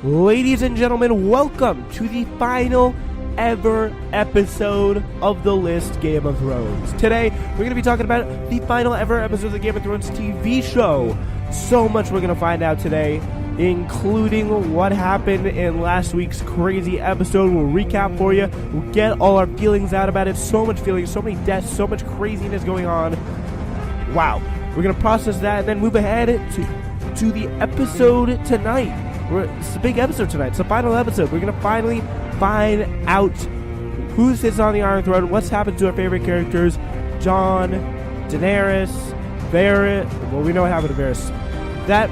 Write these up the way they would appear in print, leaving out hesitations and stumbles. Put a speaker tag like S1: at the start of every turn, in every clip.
S1: Ladies and gentlemen, welcome to the final ever episode of the list Game of Thrones. Today, we're going to be talking about the final ever episode of the Game of Thrones TV show. So much we're going to find out today, including what happened in last week's crazy episode. We'll recap for you. We'll get all our feelings out about it. So much feelings, so many deaths, so much craziness going on. Wow. We're going to process that and then move ahead to the episode tonight. It's a big episode tonight. It's the final episode. We're going to finally find out who sits on the Iron Throne, what's happened to our favorite characters, Jon, Daenerys, Varys. Well, we know what happened to Varys. That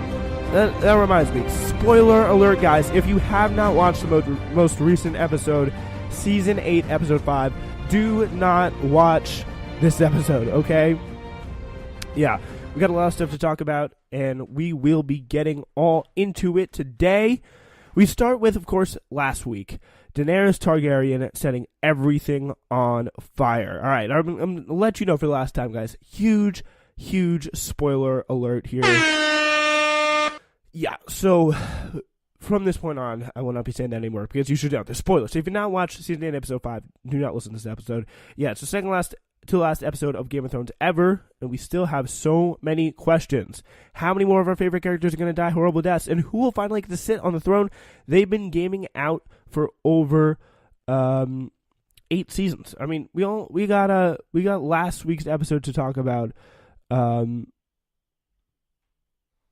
S1: reminds me. Spoiler alert, guys. If you have not watched the most recent episode, Season 8, Episode 5, do not watch this episode, okay? Yeah. We got a lot of stuff to talk about, and we will be getting all into it today. We start with, of course, last week. Daenerys Targaryen setting everything on fire. All right, I'm going to let you know for the last time, guys. Huge spoiler alert here. Yeah, so from this point on, I will not be saying that anymore because you should know. There's spoilers. So if you've not watched Season 8, Episode 5, do not listen to this episode. Yeah, it's the second to last episode of Game of Thrones ever, and we still have so many questions. How many more of our favorite characters are going to die horrible deaths, and who will finally get to sit on the throne? They've been gaming out for over 8 seasons. I mean, we got last week's episode to talk about.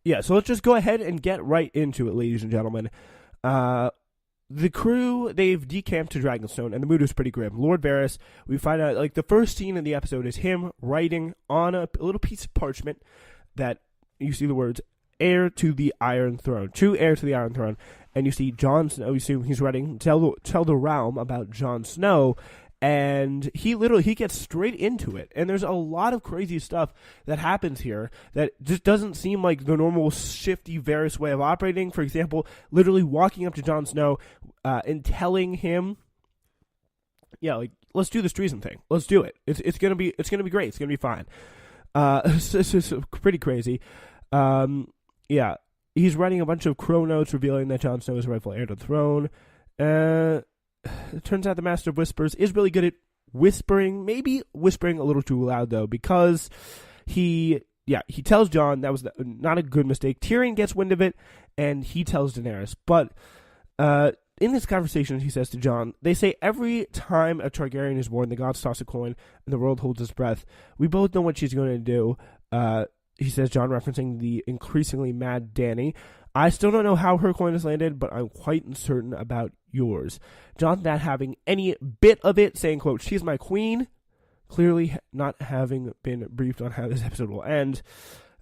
S1: Yeah, so let's just go ahead and get right into it, ladies and gentlemen. The crew, they've decamped to Dragonstone, and the mood is pretty grim. Lord Varys, we find out, like, the first scene in the episode is him writing on a little piece of parchment that you see the words, heir to the Iron Throne, true heir to the Iron Throne, and you see Jon Snow, you see he's writing, tell the realm about Jon Snow, and he gets straight into it, and there's a lot of crazy stuff that happens here that just doesn't seem like the normal shifty Varys way of operating. For example, literally walking up to Jon Snow and telling him, yeah, like, let's do this treason thing. Let's do it. It's gonna be great. It's gonna be fine. It's pretty crazy. Yeah, he's writing a bunch of crow notes revealing that Jon Snow is the rightful heir to the throne. It turns out the Master of Whispers is really good at whispering, maybe whispering a little too loud, though, because he tells Jon that was not a good mistake. Tyrion gets wind of it, and he tells Daenerys. But in this conversation, he says to Jon, they say every time a Targaryen is born, the gods toss a coin, and the world holds its breath. We both know what she's going to do. He says, Jon, referencing the increasingly mad Dany. I still don't know how her coin has landed, but I'm quite certain about yours. Jon not having any bit of it, saying, quote, she's my queen, clearly not having been briefed on how this episode will end.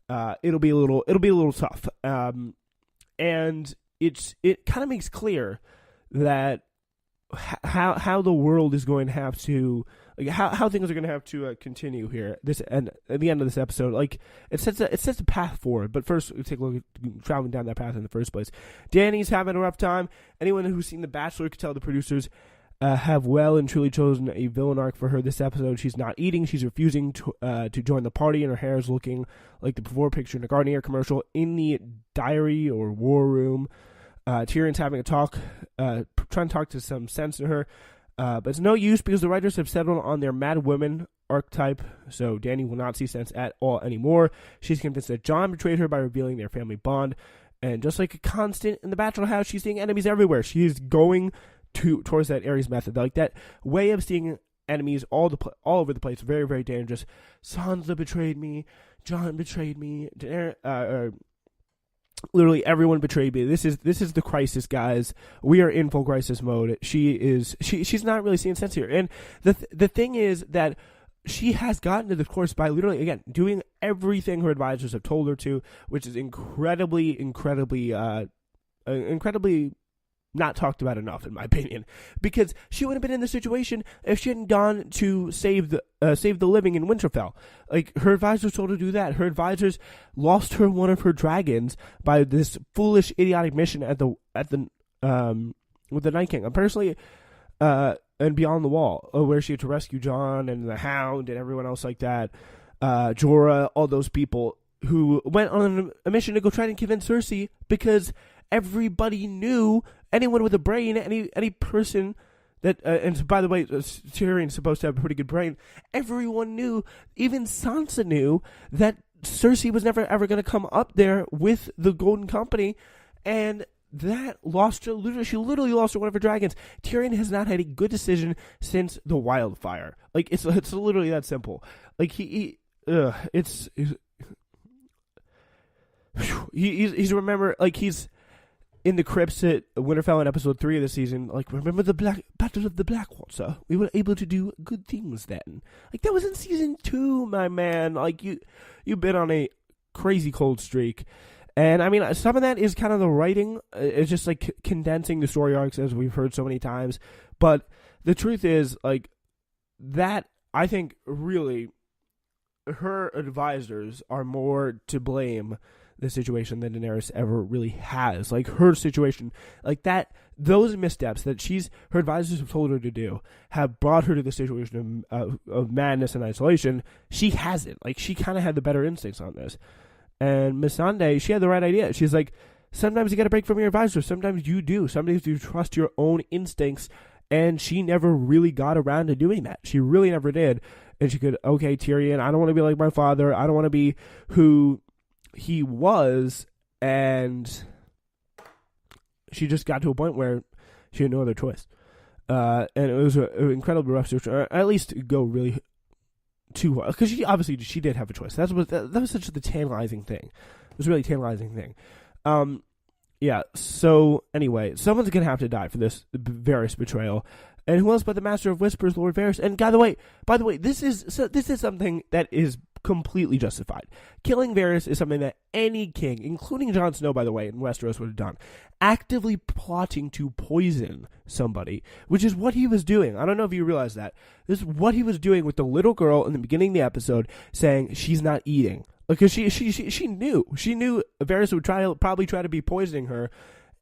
S1: It'll be a little tough. And it kind of makes clear that how the world is going to have to, like, how things are going to have to continue here. This and at the end of this episode, like, it sets a path forward. But first, we take a look at traveling down that path in the first place. Dany's having a rough time. Anyone who's seen The Bachelor could tell the producers have well and truly chosen a villain arc for her this episode. She's not eating. She's refusing to join the party, and her hair is looking like the before picture in a Garnier commercial. In the diary or war room, Tyrion's having a talk, trying to talk to some sense in her. But it's no use because the writers have settled on their mad woman archetype, so Dany will not see sense at all anymore. She's convinced that Jon betrayed her by revealing their family bond, and just like a constant in the Bachelor house, she's seeing enemies everywhere. She is going towards that Ares method, like that way of seeing enemies all over the place. Very, very dangerous. Sansa betrayed me. Jon betrayed me. Literally everyone betrayed me. This is the crisis, guys. We are in full crisis mode. She's not really seeing sense here. And the thing is that she has gotten to this course by literally, again, doing everything her advisors have told her to, which is incredibly not talked about enough, in my opinion, because she would have been in this situation if she hadn't gone to save the living in Winterfell. Like, her advisors told her to do that. Her advisors lost her one of her dragons by this foolish, idiotic mission with the Night King. And personally, and Beyond the Wall, where she had to rescue Jon and the Hound and everyone else like that, Jorah, all those people who went on a mission to go try and convince Cersei, because everybody knew, anyone with a brain, any person that, and by the way, Tyrion's supposed to have a pretty good brain. Everyone knew, even Sansa knew, that Cersei was never ever going to come up there with the Golden Company, and that she literally lost to one of her dragons. Tyrion has not had a good decision since the wildfire. Like, it's literally that simple. Like, he's remember, like, he's in the crypts at Winterfell in episode 3 of the season, like, remember the Battle of the Blackwater? We were able to do good things then. Like, that was in season 2, my man. Like, you've been on a crazy cold streak. And, I mean, some of that is kind of the writing. It's just, like, condensing the story arcs, as we've heard so many times. But the truth is, like, that, I think, really, her advisors are more to blame the situation that Daenerys ever really has. Like, her situation, like that, those missteps that her advisors have told her to do have brought her to the situation of madness and isolation. She hasn't. Like, she kind of had the better instincts on this. And Missandei, she had the right idea. She's like, sometimes you got to break from your advisor. Sometimes you do. Sometimes you trust your own instincts. And she never really got around to doing that. She really never did. And she could, okay, Tyrion, I don't want to be like my father. I don't want to be who he was. And she just got to a point where she had no other choice. And it was an incredibly rough situation. Or at least go really too hard. Because she did have a choice. That was such the tantalizing thing. It was a really tantalizing thing. Yeah, so anyway, someone's going to have to die for this Varys betrayal. And who else but the Master of Whispers, Lord Varys? And by the way, this is something that is completely justified. Killing Varys is something that any king, including Jon Snow, by the way, in Westeros would have done. Actively plotting to poison somebody, which is what he was doing. I don't know if you realize that. This is what he was doing with the little girl in the beginning of the episode, saying she's not eating. Because she knew Varys would probably try to be poisoning her,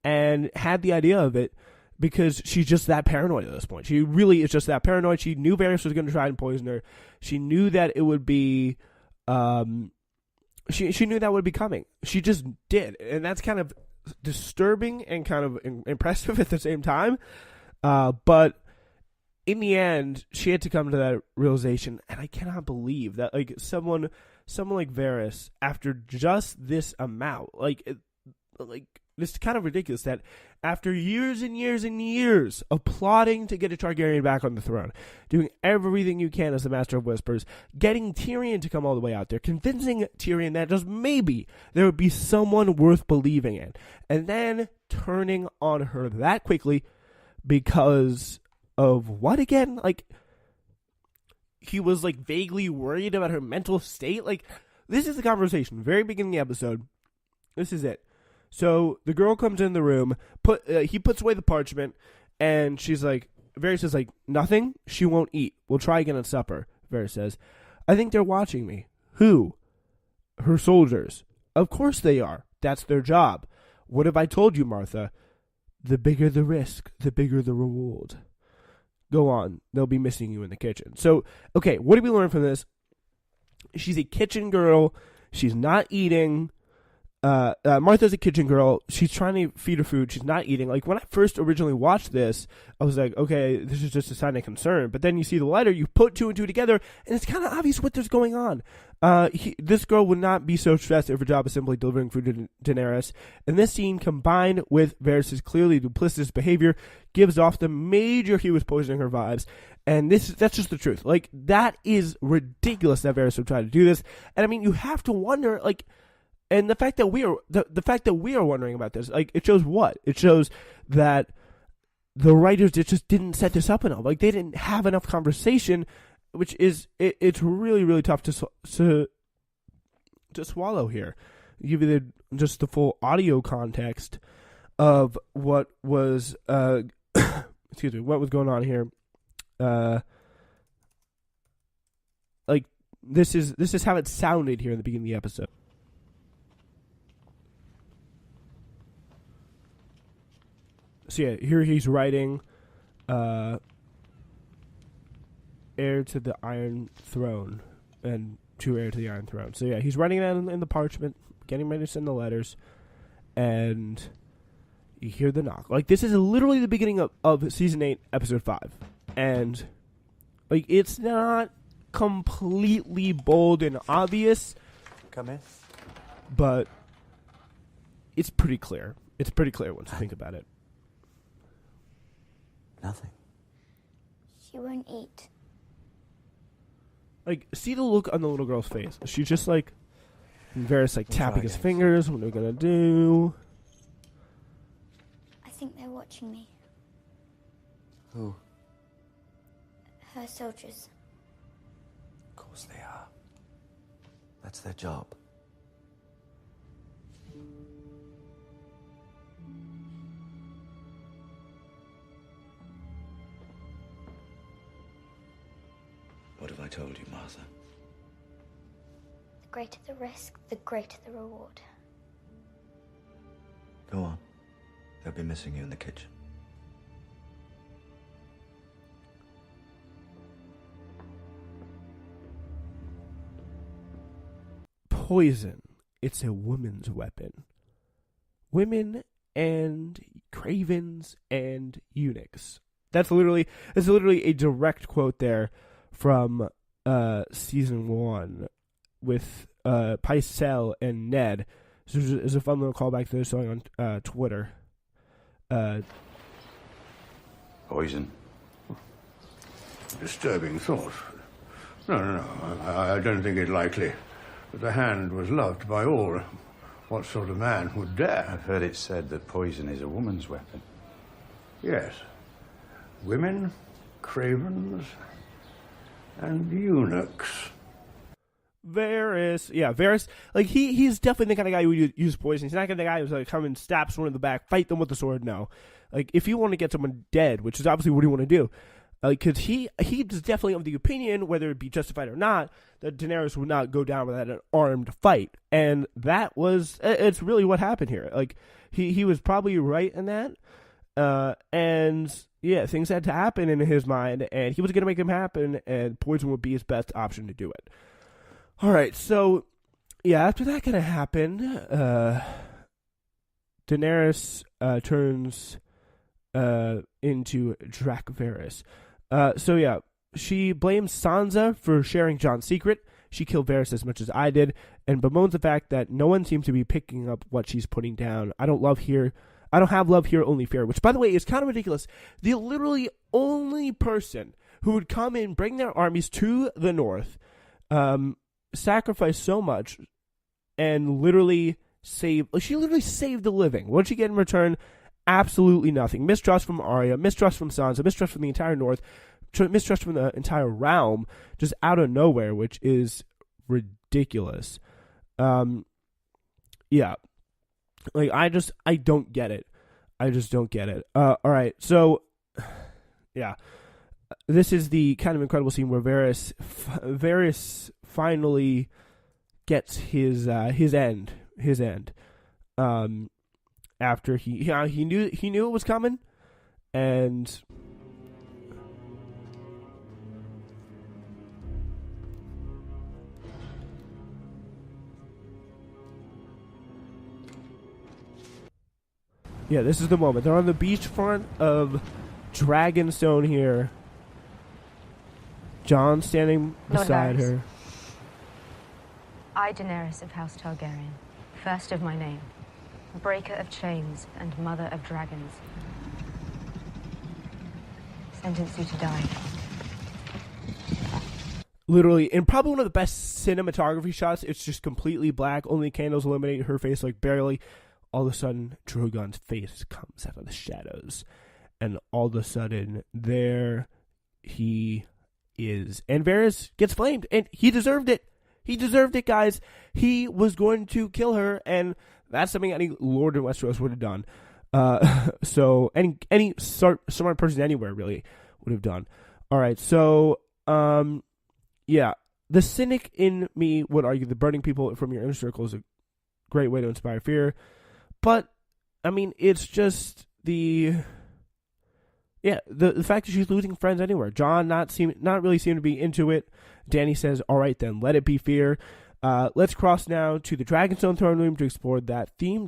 S1: and had the idea of it because she's just that paranoid at this point. She really is just that paranoid. She knew Varys was going to try and poison her. She knew that it would be, she knew that would be coming. She just did, and that's kind of disturbing and kind of impressive at the same time. But in the end, she had to come to that realization, and I cannot believe that, like, someone like Varys, after just this amount, like it's kind of ridiculous that after years and years and years of plotting to get a Targaryen back on the throne, doing everything you can as the Master of Whispers, getting Tyrion to come all the way out there, convincing Tyrion that just maybe there would be someone worth believing in, and then turning on her that quickly because of what again? Like, he was, like, vaguely worried about her mental state. Like, this is the conversation. Very beginning of the episode. This is it. So, the girl comes in the room. He puts away the parchment. And she's like, Varys says, like, nothing? She won't eat. We'll try again at supper. Varys says, I think they're watching me. Who? Her soldiers. Of course they are. That's their job. What have I told you, Martha? The bigger the risk, the bigger the reward. Go on. They'll be missing you in the kitchen. So, okay, what do we learn from this? She's a kitchen girl. She's not eating. Martha's a kitchen girl. She's trying to feed her food. She's not eating. Like, when I first originally watched this, I was like, okay, this is just a sign of concern. But then you see the letter, you put two and two together, and it's kind of obvious what there's going on. This girl would not be so stressed if her job is simply delivering food to Daenerys. And this scene, combined with Varys' clearly duplicitous behavior, gives off the major he was poisoning her vibes. And that's just the truth. Like, that is ridiculous that Varys would try to do this. And I mean, you have to wonder, like, and the fact that we are wondering about this, like, it shows what? It shows that the writers just didn't set this up enough. Like, they didn't have enough conversation, which is it's really, really tough to swallow here. Give you just the full audio context of what was excuse me, what was going on here. Like, this is how it sounded here in the beginning of the episode. So yeah, here he's writing, heir to the Iron Throne, and to heir to the Iron Throne. So yeah, he's writing that in the parchment, getting ready to send the letters, and you hear the knock. Like, this is literally the beginning of season 8, episode 5. And, like, it's not completely bold and obvious.
S2: Come in.
S1: But it's pretty clear. It's pretty clear once you think about it.
S2: Nothing.
S3: She won't eat.
S1: Like, see the look on the little girl's face. She's just like, Varys like tapping his fingers. What are we gonna do?
S3: I think they're watching me.
S2: Who?
S3: Her soldiers.
S2: Of course they are. That's their job. What have I told you, Martha?
S3: The greater the risk, the greater the reward.
S2: Go on. They'll be missing you in the kitchen.
S1: Poison. It's a woman's weapon. Women and cravens and eunuchs. That's literally a direct quote there from season 1 with Pycelle and Ned. So there's a fun little callback to this song on Twitter.
S4: Poison. Disturbing thought. No, I don't think it likely. But the hand was loved by all. What sort of man would dare?
S5: I've heard it said that poison is a woman's weapon.
S4: Yes. Women, cravens, and eunuchs.
S1: Varys, like, he's definitely the kind of guy who would use poison. He's not the guy who's like come and stab someone in the back, fight them with the sword. No, like, if you want to get someone dead, which is obviously what you want to do, because he's definitely of the opinion, whether it be justified or not, that Daenerys would not go down without an armed fight, and it's really what happened here. Like, he was probably right in that, and yeah, things had to happen in his mind, and he was going to make them happen, and poison would be his best option to do it. All right, so yeah, after that kind of happened, Daenerys turns into Varys. So yeah, she blames Sansa for sharing Jon's secret. She killed Varys as much as I did, and bemoans the fact that no one seems to be picking up what she's putting down. I don't have love here, only fear. Which, by the way, is kind of ridiculous. The literally only person who would come in, bring their armies to the north, sacrifice so much, and literally saved the living. What did she get in return? Absolutely nothing. Mistrust from Arya, mistrust from Sansa, mistrust from the entire north, mistrust from the entire realm, just out of nowhere, which is ridiculous. Yeah. Like, I don't get it. I just don't get it. All right, so, yeah. This is the kind of incredible scene where Varys finally gets his end. After he knew it was coming, and yeah, this is the moment. They're on the beachfront of Dragonstone here. Jon standing beside her.
S6: I, Daenerys of House Targaryen, first of my name, breaker of chains and mother of dragons, sentence you to die.
S1: Literally, in probably one of the best cinematography shots, it's just completely black, only candles illuminate her face, like, barely. All of a sudden, Drogon's face comes out of the shadows, and all of a sudden, there he is. And Varys gets flamed, and he deserved it. He deserved it, guys. He was going to kill her, and that's something any lord in Westeros would have done. So any smart person anywhere really would have done. All right, so yeah, the cynic in me would argue that burning people from your inner circle is a great way to inspire fear, but I mean, it's just the fact that she's losing friends anywhere. Jon not really seem to be into it. Dany says, all right then, let it be fear. Let's cross now to the Dragonstone throne room to explore that theme.